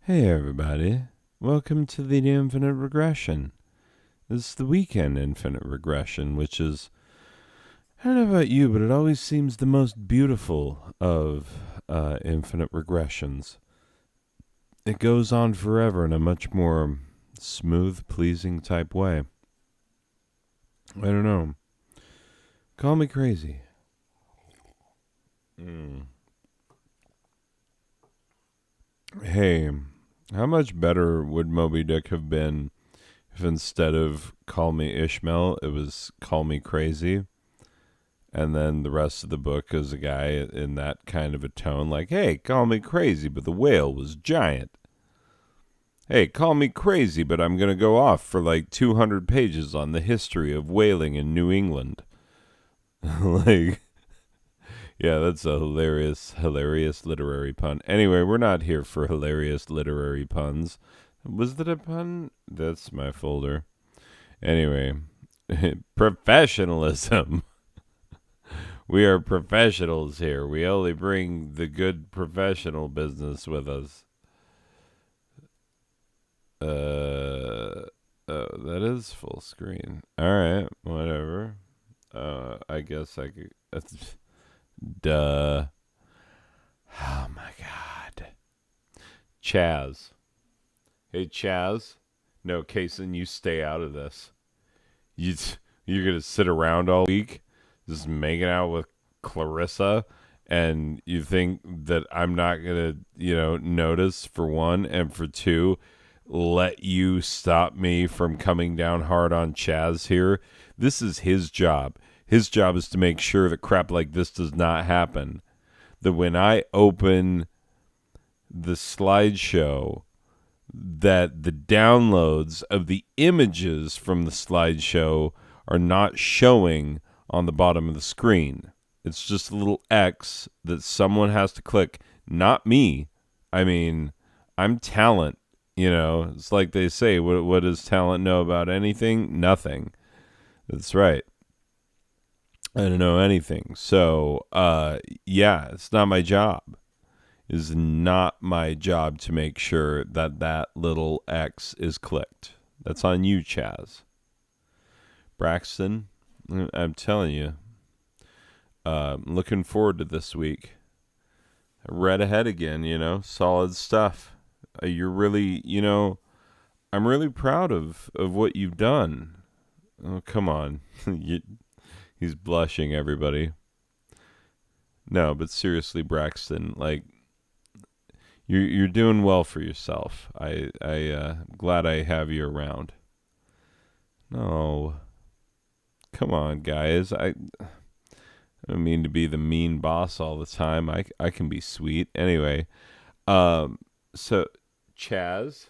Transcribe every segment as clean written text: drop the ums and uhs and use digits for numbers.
Hey everybody, welcome to the Infinite Regression. This is the weekend Infinite Regression, which is, I don't know about you, but it always seems the most beautiful of infinite regressions. It goes on forever in a much more smooth, pleasing type way. I don't know. Call me crazy. Hey, how much better would Moby Dick have been if instead of Call Me Ishmael, it was Call Me Crazy? And then the rest of the book is a guy in that kind of a tone, like, hey, call me crazy, but the whale was giant. Hey, call me crazy, but I'm going to go off for like 200 pages on the history of whaling in New England. Like, yeah, that's a hilarious literary pun. Anyway, we're not here for hilarious literary puns. Was that a pun? That's my folder. Anyway, professionalism. We are professionals here. We only bring the good professional business with us. Oh, that is full screen. All right, whatever. I guess I could. Duh. Oh my God. Chaz. Hey, Chaz. No, Kaysen, you stay out of this. You're gonna sit around all week, just making out with Clarissa, and you think that I'm not gonna, notice, for one, and for two, let you stop me from coming down hard on Chaz here. This is his job. His job is to make sure that crap like this does not happen. That when I open the slideshow, that the downloads of the images from the slideshow are not showing on the bottom of the screen. It's just a little X that someone has to click, not me. I mean, I'm talent, It's like they say, what does talent know about anything? Nothing. That's right. I don't know anything. So, yeah, it's not my job. It is not my job to make sure that that little X is clicked. That's on you, Chaz. Braxton, I'm telling you, looking forward to this week. I read ahead again, solid stuff. You're really, I'm really proud of what you've done. Oh, come on. He's blushing, everybody. No, but seriously, Braxton, like, you're doing well for yourself. I'm glad I have you around. No, come on, guys. I don't mean to be the mean boss all the time. I can be sweet. Anyway, so Chaz,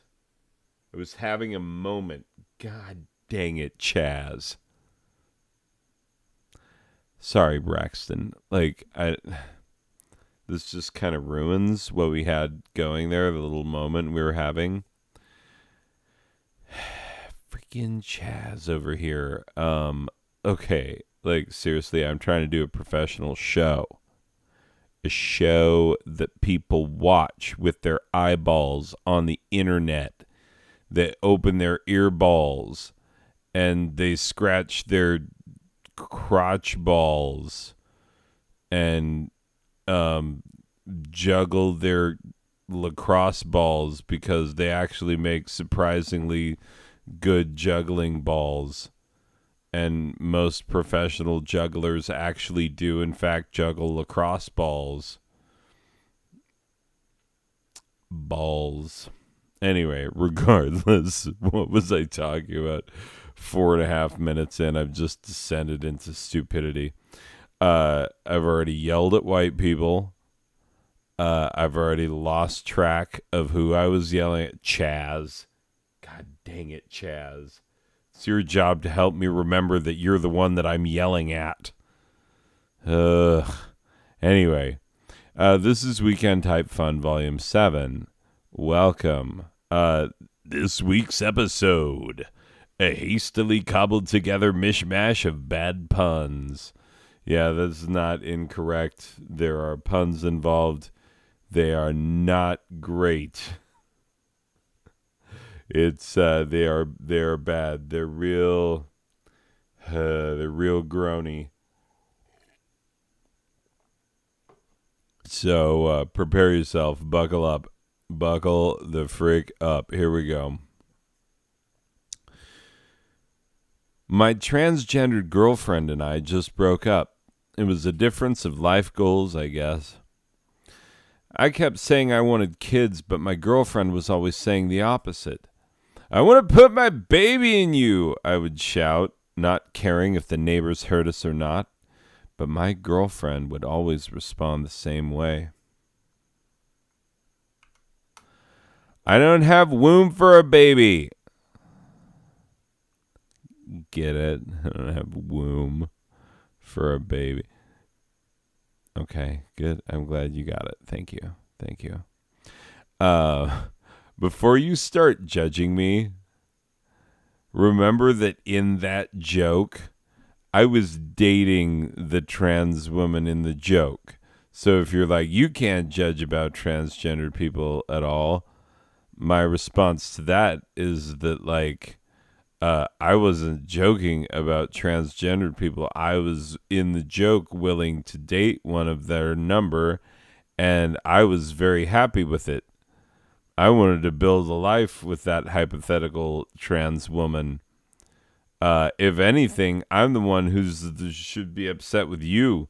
I was having a moment. God dang it, Chaz. Sorry, Braxton. This just kind of ruins what we had going there, the little moment we were having. Freaking Chaz over here. Okay, like, seriously, I'm trying to do a professional show. A show that people watch with their eyeballs on the internet. That open their earballs and they scratch their crotch balls and juggle their lacrosse balls because they actually make surprisingly good juggling balls. And most professional jugglers actually do, in fact, juggle lacrosse balls. Anyway, regardless, what was I talking about? 4.5 minutes in, I've just descended into stupidity. I've already yelled at white people. I've already lost track of who I was yelling at. Chaz. God dang it, Chaz. It's your job to help me remember that you're the one that I'm yelling at. Anyway, this is Weekend Type Fun, Volume 7. Welcome. This week's episode, a hastily cobbled together mishmash of bad puns. Yeah, that's not incorrect. There are puns involved. They are not great. It's they are bad. They're real groany. So prepare yourself. Buckle up. Buckle the frick up. Here we go. My transgendered girlfriend and I just broke up. It was a difference of life goals, I guess. I kept saying I wanted kids, but my girlfriend was always saying the opposite. I want to put my baby in you, I would shout, not caring if the neighbors heard us or not. But my girlfriend would always respond the same way. I don't have womb for a baby. Get it? I don't have womb for a baby. Okay, good. I'm glad you got it. Thank you. Thank you. Before you start judging me, remember that in that joke, I was dating the trans woman in the joke. So if you're like, you can't judge about transgender people at all, my response to that is that, like, I wasn't joking about transgendered people. I was in the joke willing to date one of their number, and I was very happy with it. I wanted to build a life with that hypothetical trans woman. If anything, I'm the one should be upset with you,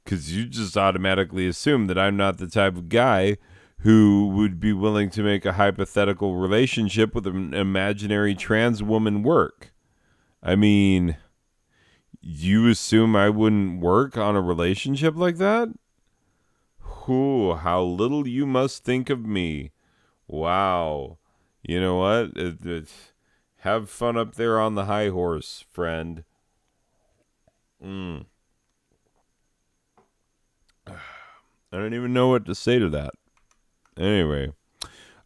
because you just automatically assume that I'm not the type of guy who would be willing to make a hypothetical relationship with an imaginary trans woman work. I mean, you assume I wouldn't work on a relationship like that? Whew, how little you must think of me. Wow. You know what? Have fun up there on the high horse, friend. I don't even know what to say to that. Anyway.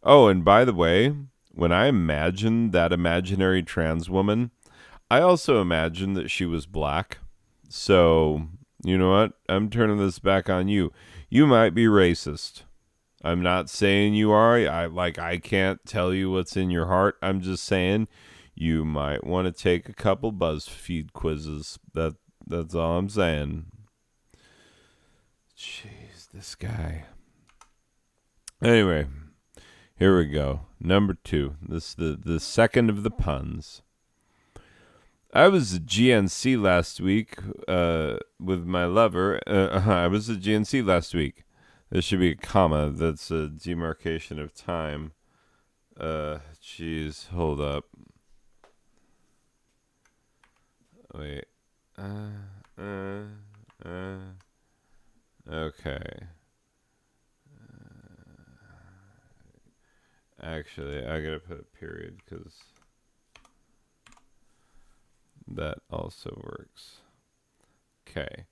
Oh, and by the way, when I imagined that imaginary trans woman, I also imagined that she was black. So, you know what? I'm turning this back on you. You might be racist. I'm not saying you are. I can't tell you what's in your heart. I'm just saying you might want to take a couple BuzzFeed quizzes. That's all I'm saying. Jeez, this guy. Anyway, here we go. Number 2. This the second of the puns. I was at GNC last week with my lover. I was at GNC last week. There should be a comma. That's a demarcation of time. Jeez, hold up. Wait. Okay. Actually, I gotta put a period because that also works. Okay.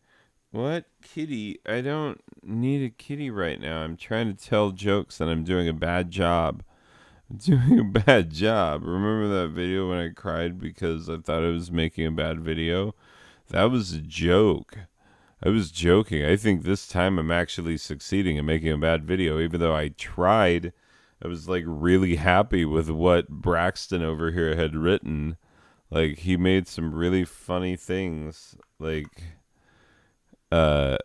What? Kitty? I don't need a kitty right now. I'm trying to tell jokes and I'm doing a bad job. I'm doing a bad job. Remember that video when I cried because I thought I was making a bad video? That was a joke. I was joking. I think this time I'm actually succeeding in making a bad video, even though I tried. I was like really happy with what Braxton over here had written. Like, he made some really funny things. Like, not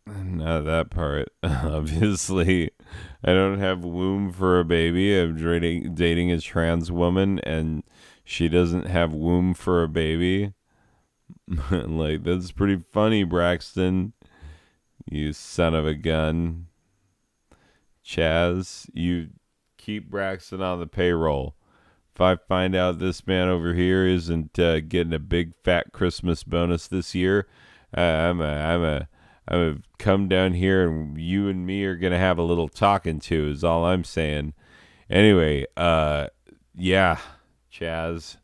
that part. Obviously, I don't have womb for a baby. I'm dating a trans woman, and she doesn't have womb for a baby. Like, that's pretty funny, Braxton. You son of a gun. Chaz, you keep Braxton on the payroll. If I find out this man over here isn't getting a big fat Christmas bonus this year, I'm a come down here and you and me are gonna have a little talking to. Is all I'm saying. Anyway, yeah, Chaz,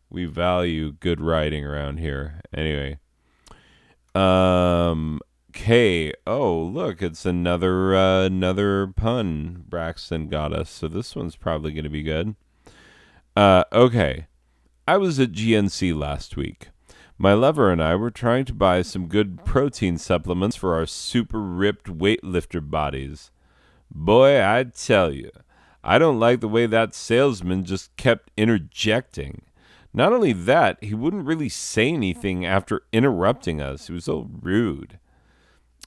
we value good writing around here. Anyway, okay. Oh, look, it's another pun Braxton got us. So this one's probably gonna be good. Okay. I was at GNC last week. My lover and I were trying to buy some good protein supplements for our super ripped weightlifter bodies. Boy, I tell you, I don't like the way that salesman just kept interjecting. Not only that, he wouldn't really say anything after interrupting us. He was so rude.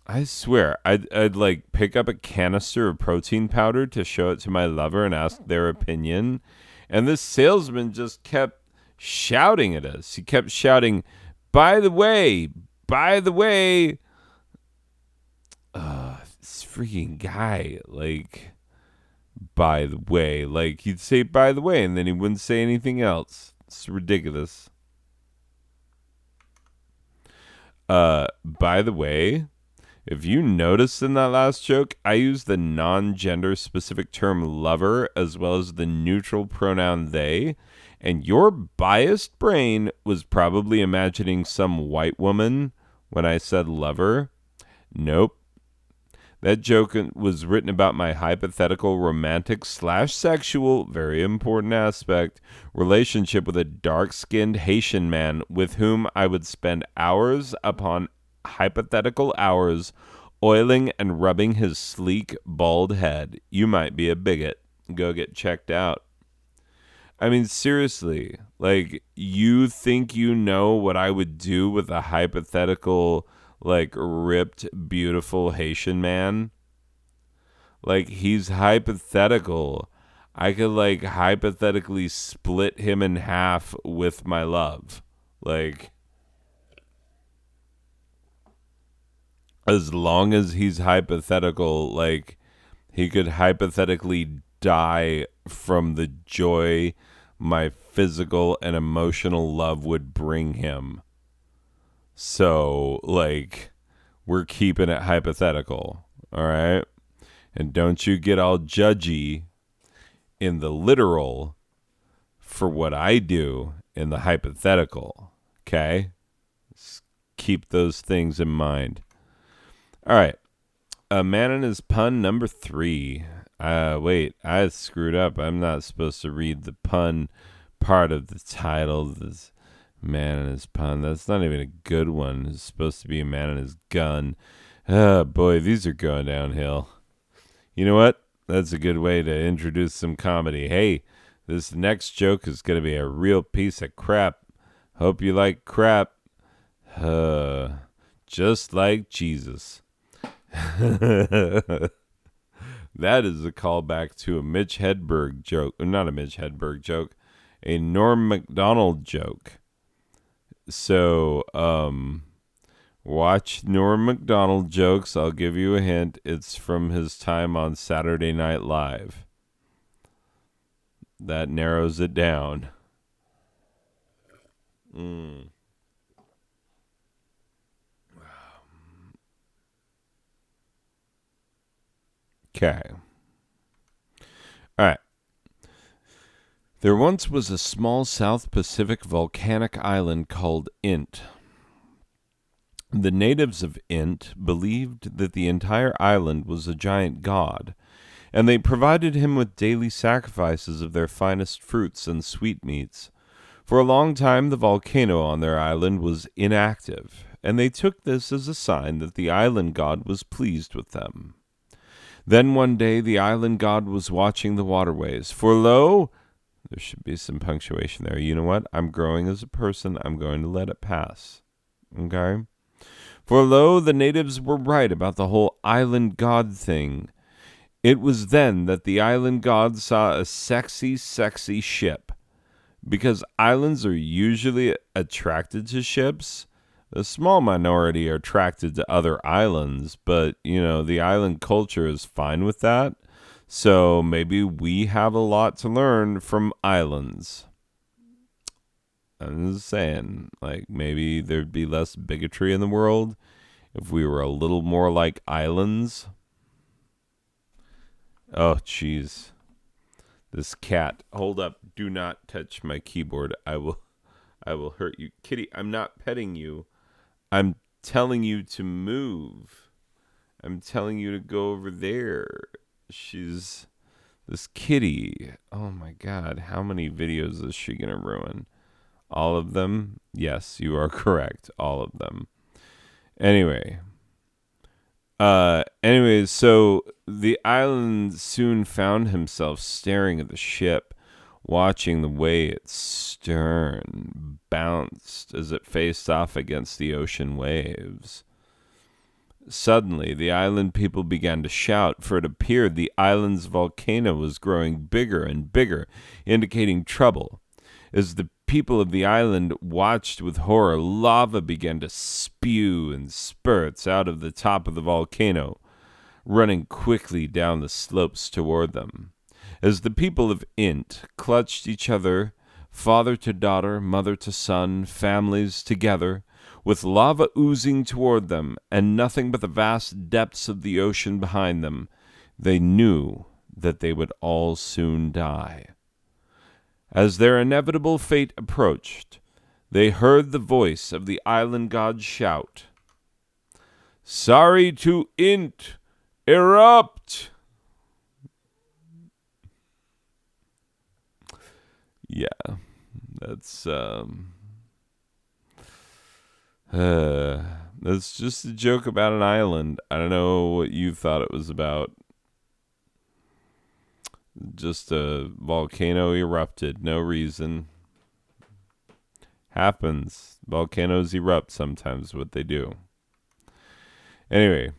I swear, I'd like pick up a canister of protein powder to show it to my lover and ask their opinion. And this salesman just kept shouting at us. He kept shouting, by the way, this freaking guy, like, by the way, like he'd say by the way, and then he wouldn't say anything else. It's ridiculous. By the way, if you noticed in that last joke, I used the non-gender specific term lover as well as the neutral pronoun they, and your biased brain was probably imagining some white woman when I said lover. Nope. That joke was written about my hypothetical romantic / sexual, very important aspect, relationship with a dark-skinned Haitian man with whom I would spend hours upon hypothetical hours oiling and rubbing his sleek, bald head. You might be a bigot. Go get checked out. I mean, seriously, like, you think you know what I would do with a hypothetical, like, ripped, beautiful Haitian man? Like, he's hypothetical. I could, like, hypothetically split him in half with my love. Like, as long as he's hypothetical, like, he could hypothetically die from the joy my physical and emotional love would bring him. So, like, we're keeping it hypothetical, all right? And don't you get all judgy in the literal for what I do in the hypothetical, okay? Just keep those things in mind. All right. A man and his pun number 3. Wait, I screwed up. I'm not supposed to read the pun part of the title. This man and his pun. That's not even a good one. It's supposed to be a man and his gun. Oh, boy, these are going downhill. You know what? That's a good way to introduce some comedy. Hey, this next joke is going to be a real piece of crap. Hope you like crap. Just like Jesus. That is a callback to a Mitch Hedberg joke. Not a Mitch Hedberg joke. A Norm Macdonald joke. So, watch Norm Macdonald jokes. I'll give you a hint. It's from his time on Saturday Night Live. That narrows it down. Okay. All right. There once was a small South Pacific volcanic island called Int. The natives of Int believed that the entire island was a giant god, and they provided him with daily sacrifices of their finest fruits and sweetmeats. For a long time, the volcano on their island was inactive, and they took this as a sign that the island god was pleased with them. Then one day the island god was watching the waterways, for lo, there should be some punctuation there. You know what? I'm growing as a person. I'm going to let it pass. Okay? For lo, the natives were right about the whole island god thing. It was then that the island god saw a sexy, sexy ship. Because islands are usually attracted to ships, a small minority are attracted to other islands, but, you know, the island culture is fine with that. So maybe we have a lot to learn from islands. I'm just saying, like, maybe there'd be less bigotry in the world if we were a little more like islands. Oh, jeez. This cat. Hold up. Do not touch my keyboard. I will hurt you. Kitty, I'm not petting you. I'm telling you to move. I'm telling you to go over there. She's this kitty. Oh my God. How many videos is she going to ruin? All of them? Yes, you are correct. All of them. Anyway. Anyways, so the island soon found himself staring at the ship, watching the way its stern bounced as it faced off against the ocean waves. Suddenly, the island people began to shout, for it appeared the island's volcano was growing bigger and bigger, indicating trouble. As the people of the island watched with horror, lava began to spew in spurts out of the top of the volcano, running quickly down the slopes toward them. As the people of Int clutched each other, father to daughter, mother to son, families together, with lava oozing toward them and nothing but the vast depths of the ocean behind them, they knew that they would all soon die. As their inevitable fate approached, they heard the voice of the island god shout, "Sorry to Int! Erupt!" Yeah, that's that's just a joke about an island. I don't know what you thought it was about. Just a volcano erupted, no reason. Happens. Volcanoes erupt sometimes, what they do. Anyway,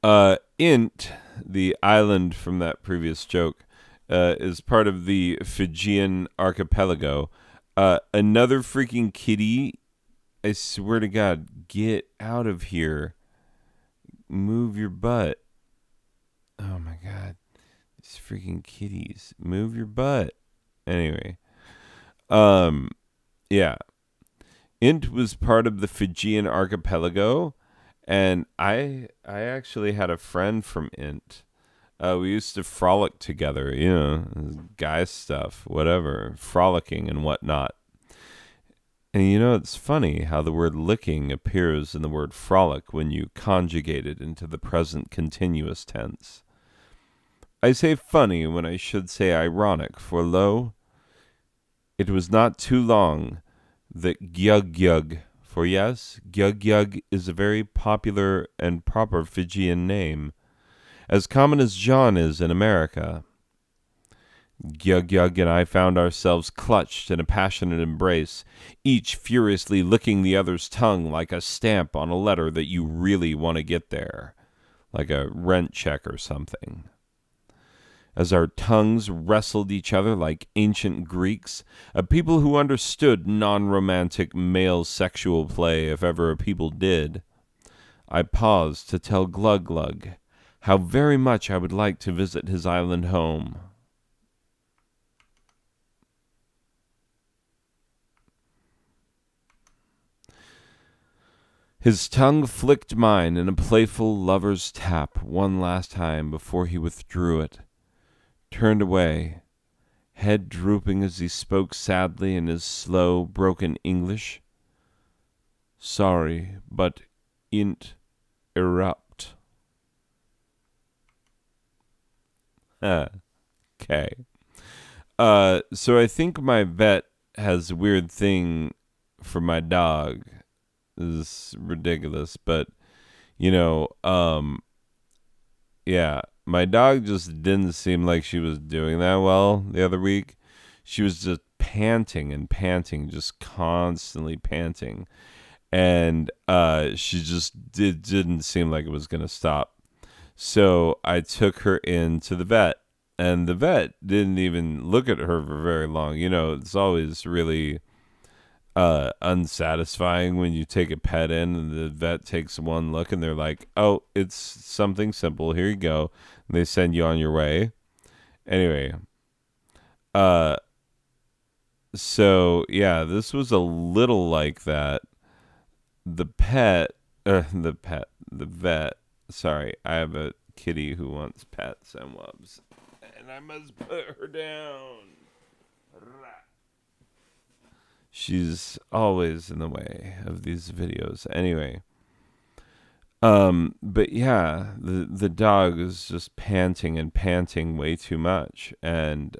Int, the island from that previous joke, is part of the Fijian archipelago. Another freaking kitty. I swear to God, get out of here. Move your butt. Oh my God. These freaking kitties. Move your butt. Anyway. Yeah. Int was part of the Fijian archipelago, and I actually had a friend from Int. We used to frolic together, guy stuff, whatever, frolicking and whatnot. And it's funny how the word licking appears in the word frolic when you conjugate it into the present continuous tense. I say funny when I should say ironic, for lo, it was not too long that Gyug, for yes, Gyug is a very popular and proper Fijian name, as common as John is in America. Gyug and I found ourselves clutched in a passionate embrace, each furiously licking the other's tongue like a stamp on a letter that you really want to get there, like a rent check or something. As our tongues wrestled each other like ancient Greeks, a people who understood non-romantic male sexual play if ever a people did, I paused to tell Glug how very much I would like to visit his island home. His tongue flicked mine in a playful lover's tap one last time before he withdrew it, turned away, head drooping as he spoke sadly in his slow, broken English. "Sorry, but Int erupt." Okay. So I think my vet has a weird thing for my dog. This is ridiculous, but yeah, my dog just didn't seem like she was doing that well the other week. She was just panting and panting, just constantly panting, and she just didn't seem like it was gonna stop. So I took her into the vet, and the vet didn't even look at her for very long. It's always really unsatisfying when you take a pet in and the vet takes one look and they're like, "Oh, it's something simple. Here you go." And they send you on your way. Anyway, so yeah, this was a little like that. The vet. Sorry, I have a kitty who wants pets and wubs, and I must put her down. She's always in the way of these videos. Anyway, but yeah, the dog is just panting and panting way too much, and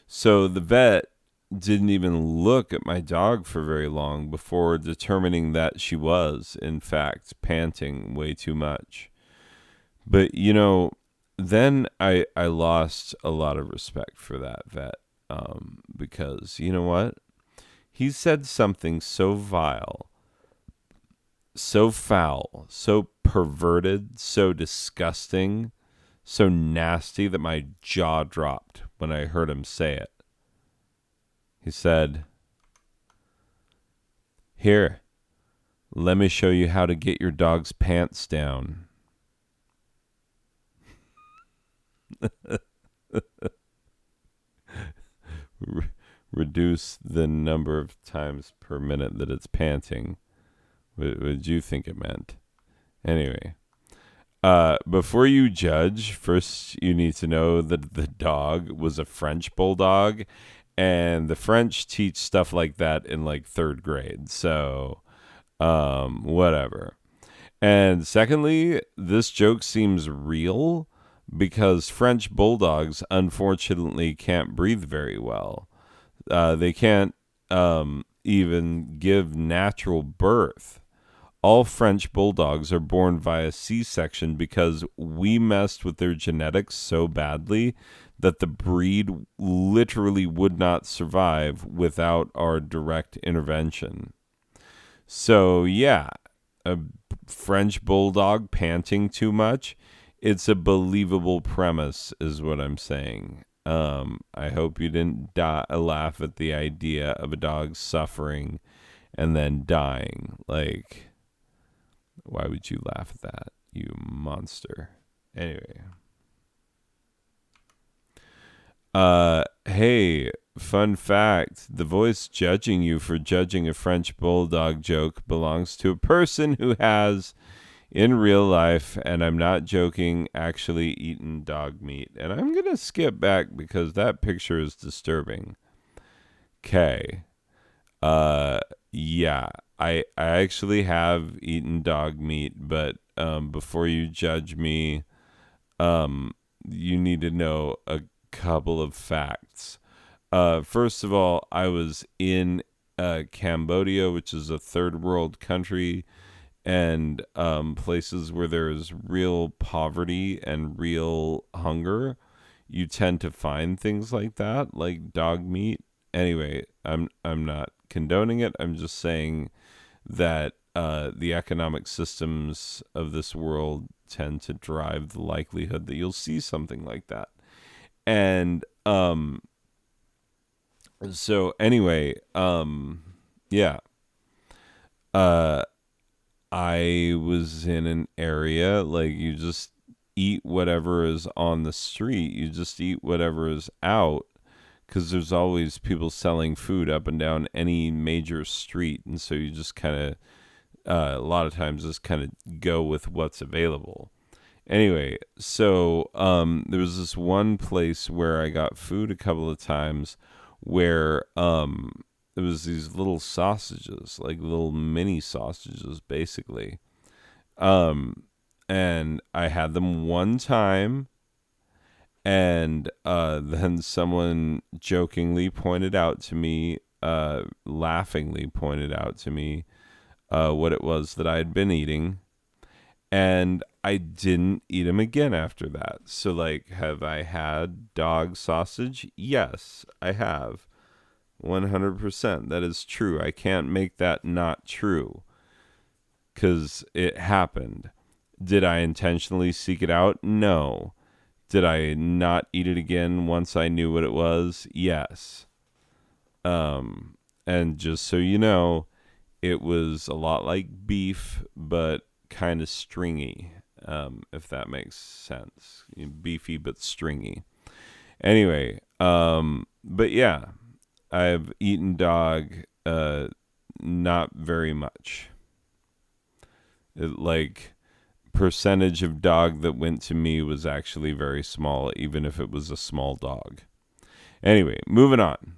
so the vet didn't even look at my dog for very long before determining that she was, in fact, panting way too much. But, then I lost a lot of respect for that vet, because, you know what? He said something so vile, so foul, so perverted, so disgusting, so nasty that my jaw dropped when I heard him say it. He said, "Here, let me show you how to get your dog's pants down." Reduce the number of times per minute that it's panting. What did you think it meant? Anyway, before you judge, first you need to know that the dog was a French bulldog, and the French teach stuff like that in like third grade. So, whatever. And secondly, this joke seems real because French bulldogs unfortunately can't breathe very well. They can't even give natural birth. All French bulldogs are born via C-section because we messed with their genetics so badly that the breed literally would not survive without our direct intervention. So, yeah, a French bulldog panting too much, it's a believable premise, is what I'm saying. I hope you didn't laugh at the idea of a dog suffering and then dying. Like, why would you laugh at that, you monster? Anyway. Hey, fun fact. The voice judging you for judging a French bulldog joke belongs to a person who has, in real life, and I'm not joking, actually eaten dog meat. And I'm going to skip back because that picture is disturbing. Okay. Yeah, I actually have eaten dog meat, but before you judge me, you need to know a couple of facts. First of all, I was in Cambodia, which is a third world country, and places where there's real poverty and real hunger. You tend to find things like that, like dog meat. Anyway, I'm not condoning it. I'm just saying that the economic systems of this world tend to drive the likelihood that you'll see something like that. And so anyway, yeah. Uh I was in an area like you just eat whatever is on the street. You just eat whatever is out because there's always people selling food up and down any major street, and so you just kind of a lot of times just kind of go with what's available. Anyway, so there was this one place where I got food a couple of times where it was these little sausages, like little mini sausages, basically. Um, and I had them one time, and then someone jokingly pointed out to me, laughingly pointed out to me, what it was that I had been eating, and I didn't eat them again after that. So, like, have I had dog sausage? Yes, I have. 100%. That is true. I can't make that not true because it happened. Did I intentionally seek it out? No. Did I not eat it again once I knew what it was? Yes. And just so you know, it was a lot like beef, but kind of stringy, if that makes sense. Beefy but stringy. Anyway, but yeah, I've eaten dog, not very much. Like, percentage of dog that went to me was actually very small, even if it was a small dog. Anyway, moving on.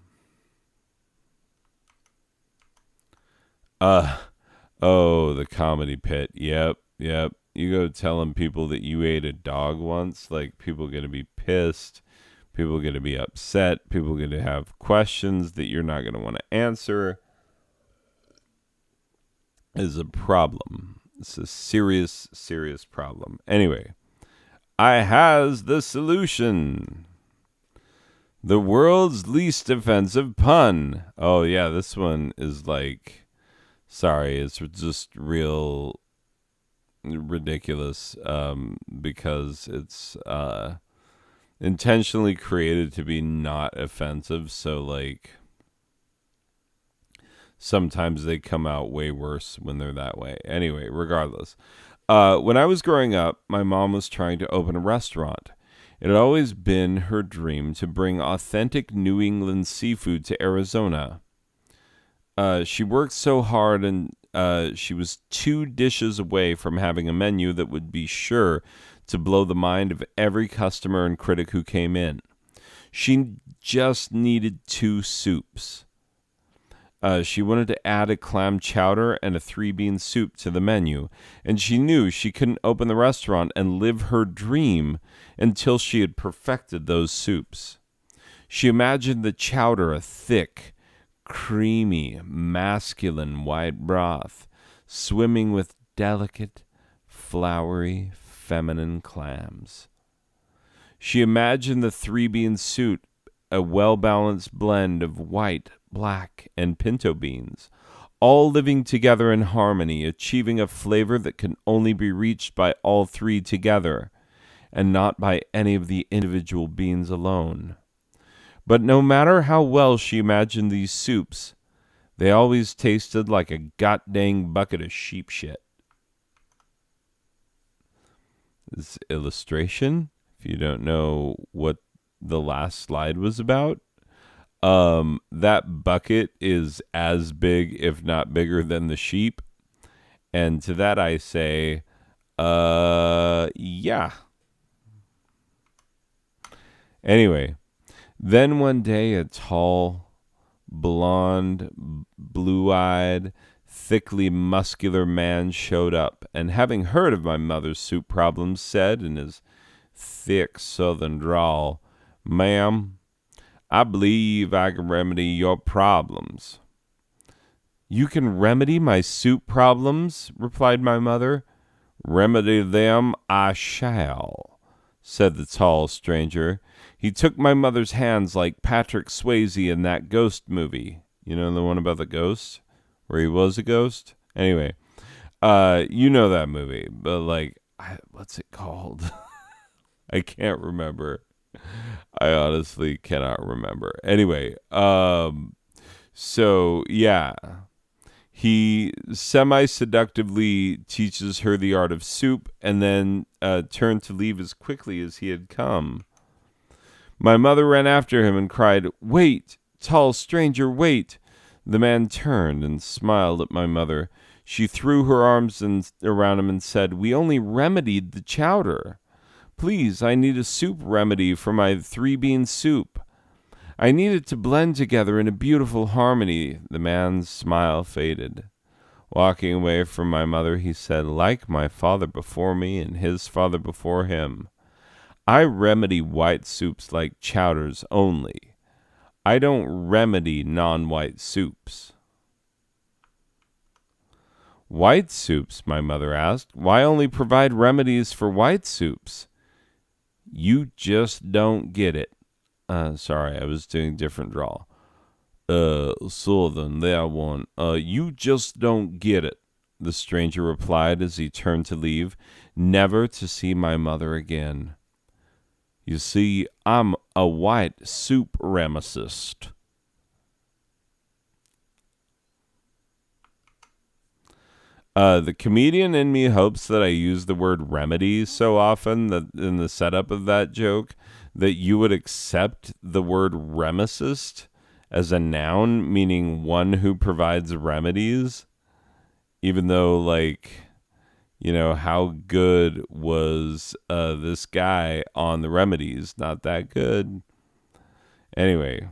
Oh, the comedy pit. Yep, yep. You go telling people that you ate a dog once, like, people gonna be pissed. People are going to be upset. People are going to have questions that you're not going to want to answer. Is a problem. It's a serious, serious problem. Anyway, I has the solution. The world's least offensive pun. Oh, yeah, this one is like, sorry, it's just real ridiculous because it's intentionally created to be not offensive. So, like, sometimes they come out way worse when they're that way. Anyway, regardless. When I was growing up, my mom was trying to open a restaurant. It had always been her dream to bring authentic New England seafood to Arizona. She worked so hard and she was 2 dishes away from having a menu that would be sure to blow the mind of every customer and critic who came in. She just needed 2 soups. She wanted to add a clam chowder and a 3-bean soup to the menu, and she knew she couldn't open the restaurant and live her dream until she had perfected those soups. She imagined the chowder a thick, creamy, masculine white broth, swimming with delicate, floury, feminine clams. She imagined the 3-bean soup a well-balanced blend of white, black, and pinto beans, all living together in harmony, achieving a flavor that can only be reached by all 3 together, and not by any of the individual beans alone. But no matter how well she imagined these soups, they always tasted like a god-dang bucket of sheep shit. This illustration, if you don't know what the last slide was about, that bucket is as big, if not bigger, than the sheep. And to that I say, yeah. Anyway, then one day a tall, blonde, blue-eyed, thickly muscular man showed up, and having heard of my mother's soup problems, said in his thick southern drawl, "Ma'am, I believe I can remedy your problems." "You can remedy my soup problems?" replied my mother. "Remedy them I shall," said the tall stranger. He took my mother's hands like Patrick Swayze in that ghost movie. You know, the one about the ghost, where he was a ghost? Anyway, you know that movie, but like, what's it called? I can't remember. I honestly cannot remember. Anyway, so yeah, he semi-seductively teaches her the art of soup and then turned to leave as quickly as he had come. My mother ran after him and cried, "Wait, tall stranger, wait!" The man turned and smiled at my mother. She threw her arms around him and said, "We only remedied the chowder. Please, I need a soup remedy for my 3-bean soup. I need it to blend together in a beautiful harmony." The man's smile faded. Walking away from my mother, he said, "Like my father before me and his father before him, I remedy white soups like chowders only. I don't remedy non-white soups." "White soups?" my mother asked. "Why only provide remedies for white soups?" "You just don't get it." Sorry, I was doing different drawl. So then that one. You just don't get it," the stranger replied as he turned to leave, never to see my mother again. "You see, I'm a white supremacist." The comedian in me hopes that I use the word remedy so often that in the setup of that joke that you would accept the word remicist as a noun, meaning one who provides remedies, even though, like, you know, how good was this guy on the remedies? Not that good. Anyway.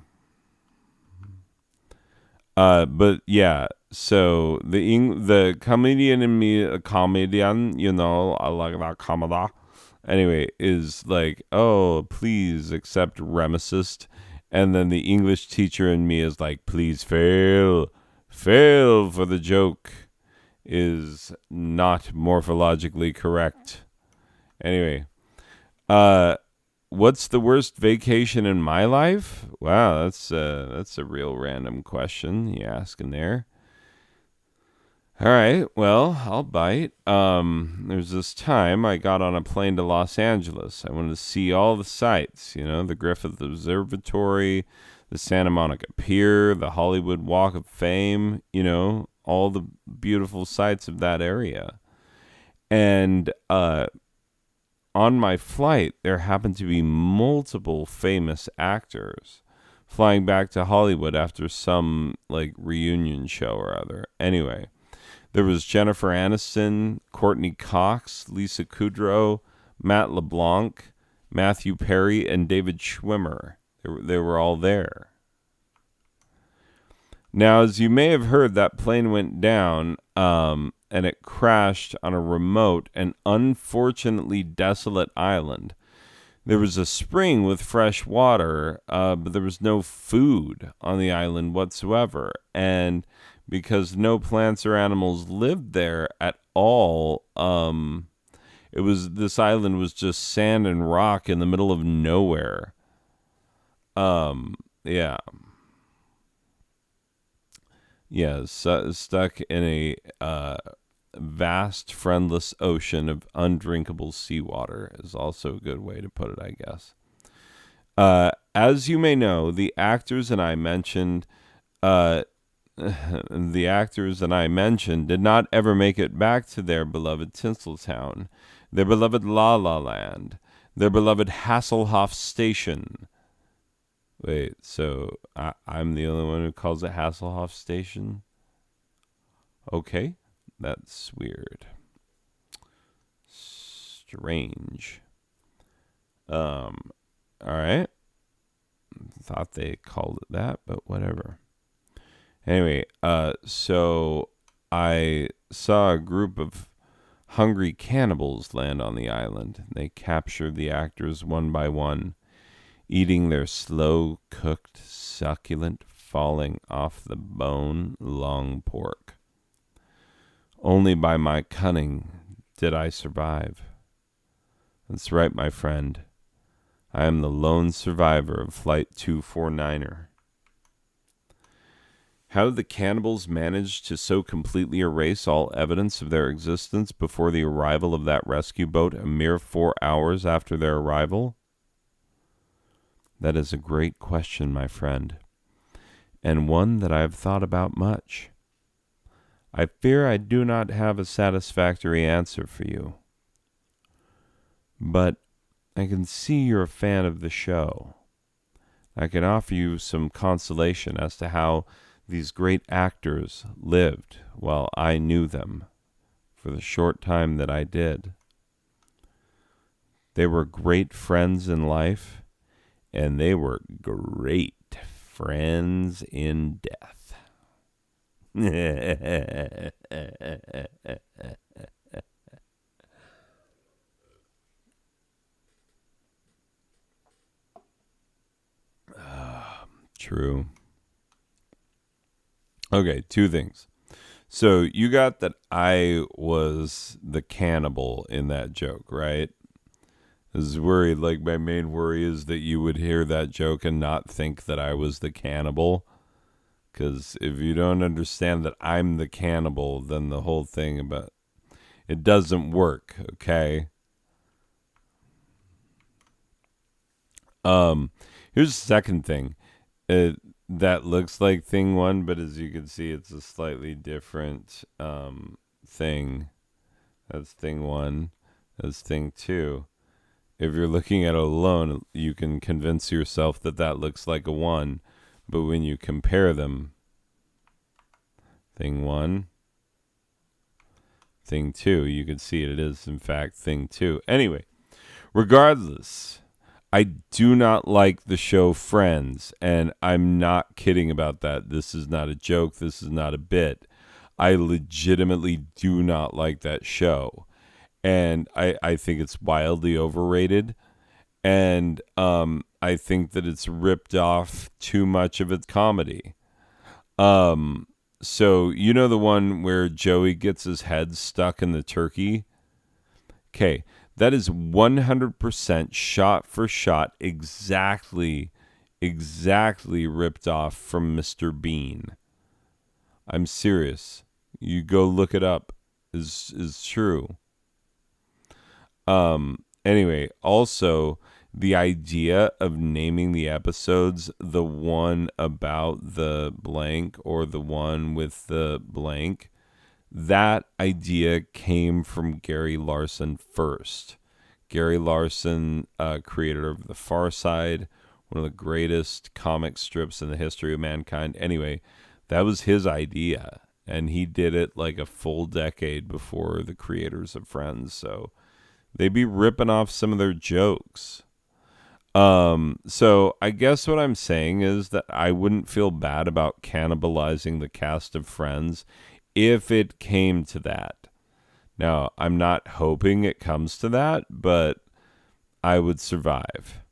But yeah, so the comedian in me, a comedian, you know, I like that comedy. Anyway, is like, oh, please accept Remicist. And then the English teacher in me is like, please fail. Fail, for the joke is not morphologically correct. Anyway, what's the worst vacation in my life? Wow, that's a real random question you asking there. All right, well, I'll bite. There's this time I got on a plane to Los Angeles. I wanted to see all the sights, the Griffith Observatory, the Santa Monica Pier, the Hollywood Walk of Fame, all the beautiful sights of that area. And on my flight, there happened to be multiple famous actors flying back to Hollywood after some reunion show or other. Anyway, there was Jennifer Aniston, Courtney Cox, Lisa Kudrow, Matt LeBlanc, Matthew Perry, and David Schwimmer. They were all there. Now, as you may have heard, that plane went down, and it crashed on a remote and unfortunately desolate island. There was a spring with fresh water, but there was no food on the island whatsoever. And because no plants or animals lived there at all, this island was just sand and rock in the middle of nowhere. Yeah. Yeah, stuck in a vast, friendless ocean of undrinkable seawater is also a good way to put it, I guess. As you may know, the actors and I mentioned did not ever make it back to their beloved Tinseltown, their beloved La La Land, their beloved Hasselhoff Station. Wait, so I'm the only one who calls it Hasselhoff Station? Okay, that's weird. Strange. All right. Thought they called it that, but whatever. Anyway, so I saw a group of hungry cannibals land on the island. They captured the actors one by one, eating their slow-cooked, succulent, falling off the bone long pork. Only by my cunning did I survive. That's right, my friend. I am the lone survivor of Flight 249er. How did the cannibals manage to so completely erase all evidence of their existence before the arrival of that rescue boat a mere 4 hours after their arrival? That is a great question, my friend, and one that I have thought about much. I fear I do not have a satisfactory answer for you, but I can see you're a fan of the show. I can offer you some consolation as to how these great actors lived while I knew them for the short time that I did. They were great friends in life, and they were great friends in death. True. Okay, two things. So you got that I was the cannibal in that joke, right? I was worried, my main worry is that you would hear that joke and not think that I was the cannibal. Because if you don't understand that I'm the cannibal, then the whole thing about it doesn't work, okay? Here's the second thing. That looks like thing one, but as you can see, it's a slightly different thing. That's thing one. That's thing two. If you're looking at it alone, you can convince yourself that that looks like a one. But when you compare them, thing one, thing two, you can see it is, in fact, thing two. Anyway, regardless, I do not like the show Friends, and I'm not kidding about that. This is not a joke. This is not a bit. I legitimately do not like that show. and I think it's wildly overrated. And I think that it's ripped off too much of its comedy. So you know the one where Joey gets his head stuck in the turkey? Okay, that is 100% shot for shot exactly ripped off from Mr. Bean. I'm serious. You go look it up. Is true. Anyway, also the idea of naming the episodes the one about the blank or the one with the blank, that idea came from Gary Larson first. Gary Larson, creator of The Far Side, one of the greatest comic strips in the history of mankind. Anyway, that was his idea, and he did it like a full decade before the creators of Friends. So they be ripping off some of their jokes. So I guess what I'm saying is that I wouldn't feel bad about cannibalizing the cast of Friends if it came to that. Now, I'm not hoping it comes to that, but I would survive.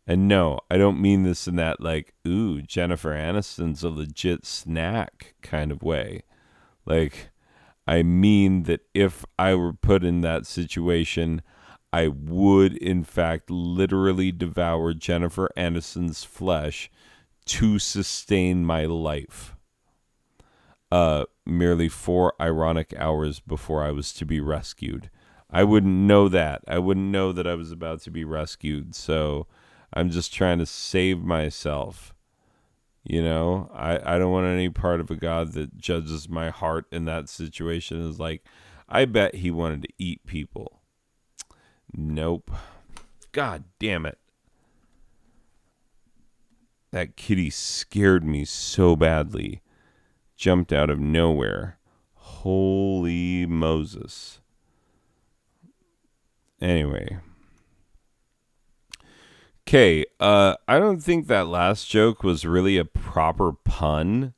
And no, I don't mean this in that like, ooh, Jennifer Aniston's a legit snack kind of way. Like, I mean that if I were put in that situation, I would, in fact, literally devour Jennifer Aniston's flesh to sustain my life. Merely 4 ironic hours before I was to be rescued. I wouldn't know that. I wouldn't know that I was about to be rescued. So I'm just trying to save myself. You know, I don't want any part of a God that judges my heart in that situation is like, I bet he wanted to eat people. Nope. God damn it. That kitty scared me so badly. Jumped out of nowhere. Holy Moses. Anyway. Okay, I don't think that last joke was really a proper pun.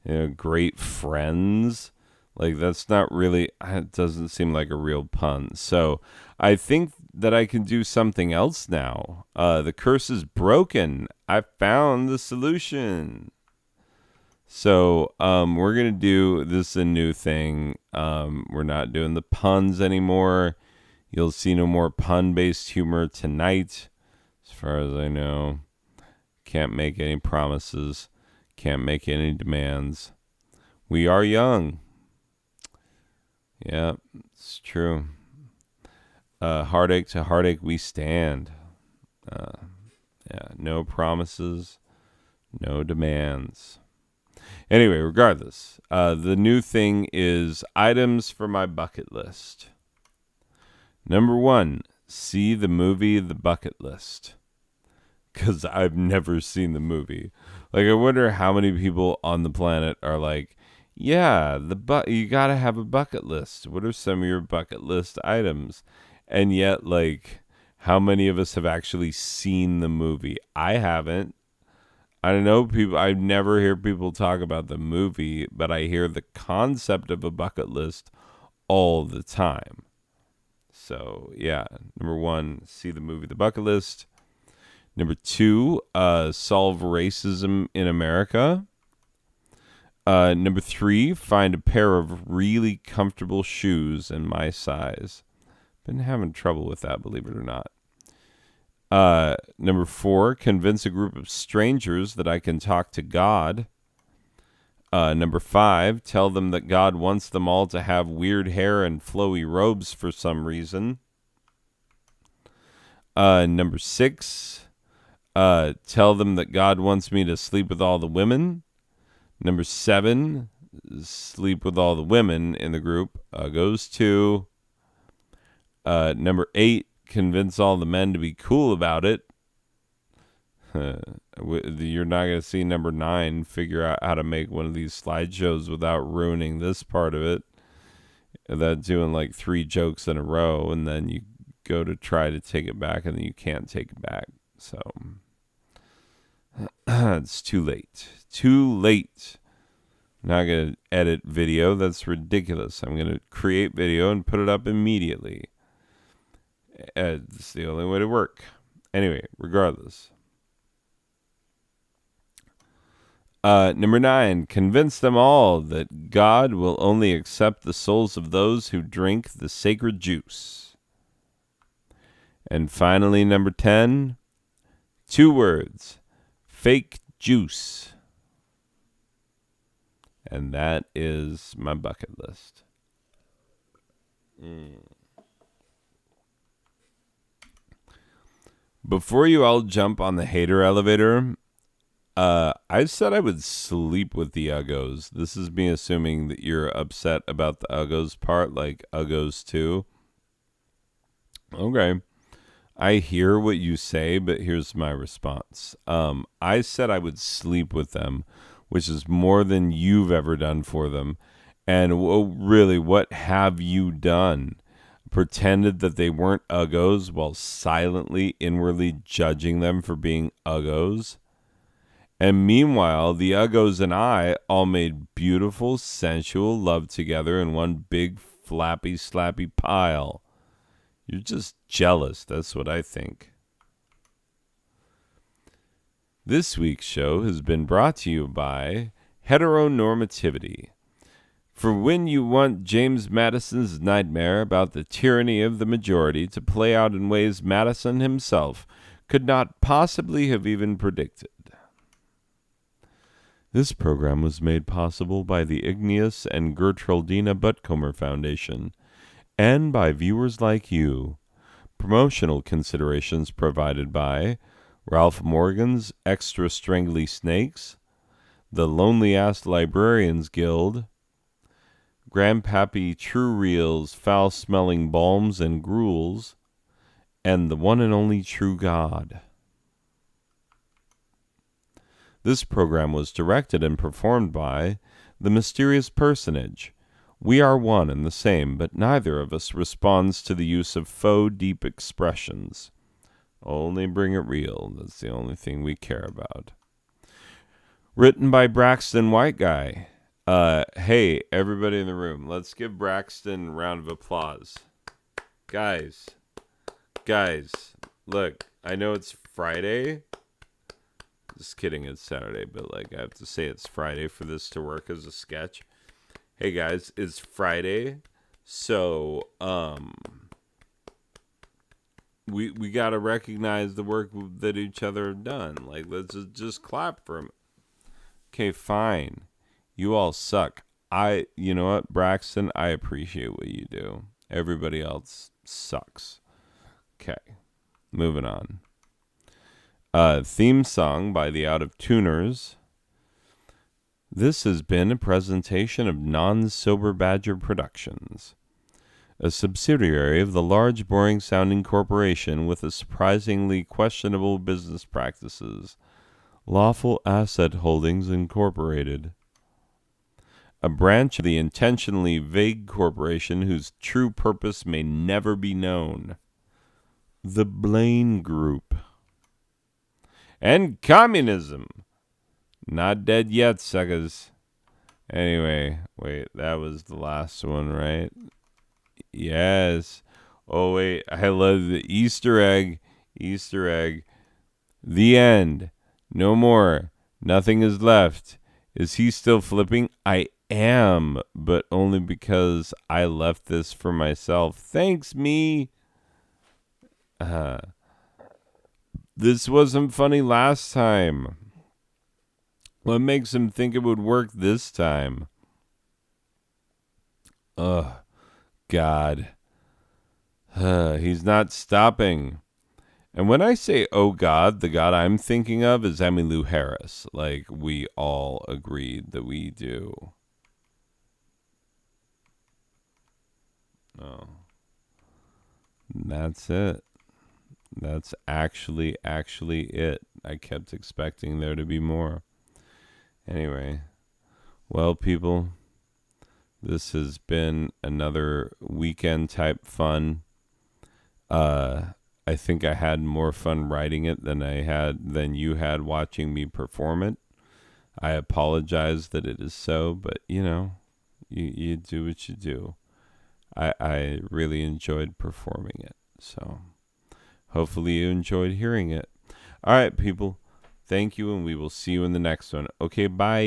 You know, great friends. Like, that's not really, it doesn't seem like a real pun. So I think that I can do something else now. The curse is broken. I found the solution. So we're going to do this a new thing. We're not doing the puns anymore. You'll see no more pun-based humor tonight. As far as I know, can't make any promises, can't make any demands. We are young. Yeah, it's true. Heartache to heartache we stand. Yeah, no promises, no demands. Anyway, regardless, the new thing is items for my bucket list. Number 1, see the movie The Bucket List. Because I've never seen the movie. Like, I wonder how many people on the planet are like, yeah, you gotta have a bucket list. What are some of your bucket list items? And yet, like, how many of us have actually seen the movie? I haven't. I don't know people. I never hear people talk about the movie, but I hear the concept of a bucket list all the time. So, yeah, number 1, see the movie The Bucket List. Number 2, solve racism in America. Number 3, find a pair of really comfortable shoes in my size. Been having trouble with that, believe it or not. Number 4, convince a group of strangers that I can talk to God. Number 5, tell them that God wants them all to have weird hair and flowy robes for some reason. Number 6, tell them that God wants me to sleep with all the women. Number 7, sleep with all the women in the group. Goes to number 8, convince all the men to be cool about it. You're not going to see number 9 figure out how to make one of these slideshows without ruining this part of it. That doing like 3 jokes in a row, and then you go to try to take it back, and then you can't take it back. So it's too late. Too late. I'm not going to edit video. That's ridiculous. I'm going to create video and put it up immediately. It's the only way to work. Anyway, regardless. Number 9, convince them all that God will only accept the souls of those who drink the sacred juice. And finally, number 10, 2 words, fake juice. And that is my bucket list. Before you all jump on the hater elevator, I said I would sleep with the Uggos. This is me assuming that you're upset about the Uggos part, like Uggos 2. Okay. I hear what you say, but here's my response. I said I would sleep with them, which is more than you've ever done for them. And really, what have you done? Pretended that they weren't Uggos while silently, inwardly judging them for being Uggos? And meanwhile, the Uggos and I all made beautiful, sensual love together in one big, flappy, slappy pile. You're just jealous, that's what I think. This week's show has been brought to you by heteronormativity. For when you want James Madison's nightmare about the tyranny of the majority to play out in ways Madison himself could not possibly have even predicted. This program was made possible by the Igneous and Gertrudina Buttcomer Foundation and by viewers like you. Promotional considerations provided by Ralph Morgan's Extra Strangly Snakes, the Lonely Ass Librarians Guild, Grandpappy True Reel's Foul Smelling Balms and Gruels, and the one and only True God. This program was directed and performed by The Mysterious Personage. We are one and the same, but neither of us responds to the use of faux deep expressions. Only bring it real. That's the only thing we care about. Written by Braxton White Guy. Hey, everybody in the room, let's give Braxton a round of applause. Guys, look, I know it's Friday. Just kidding, it's Saturday, but like I have to say it's Friday for this to work as a sketch. Hey guys, it's Friday, so we got to recognize the work that each other have done. Like, let's just clap for them. Okay, fine. You all suck. You know what, Braxton, I appreciate what you do. Everybody else sucks. Okay, moving on. Theme song by the Out of Tuners. This has been a presentation of Non-Sober Badger Productions, a subsidiary of the large, boring-sounding corporation with a surprisingly questionable business practices, Lawful Asset Holdings Incorporated, a branch of the intentionally vague corporation whose true purpose may never be known, the Blaine Group, and communism. Not dead yet, suckers. Anyway, wait, that was the last one, right? Yes. Oh, wait, I love the Easter egg. Easter egg. The end. No more. Nothing is left. Is he still flipping? I am, but only because I left this for myself. Thanks, me. This wasn't funny last time. What makes him think it would work this time? Ugh, God. He's not stopping. And when I say, oh God, the God I'm thinking of is Emmylou Harris. Like, we all agreed that we do. Oh. That's it. That's actually it. I kept expecting there to be more. Anyway, well, people, this has been another weekend type fun. I think I had more fun writing it than you had watching me perform it. I apologize that it is so, but you do what you do. I really enjoyed performing it. So hopefully you enjoyed hearing it. All right, people. Thank you, and we will see you in the next one. Okay, bye.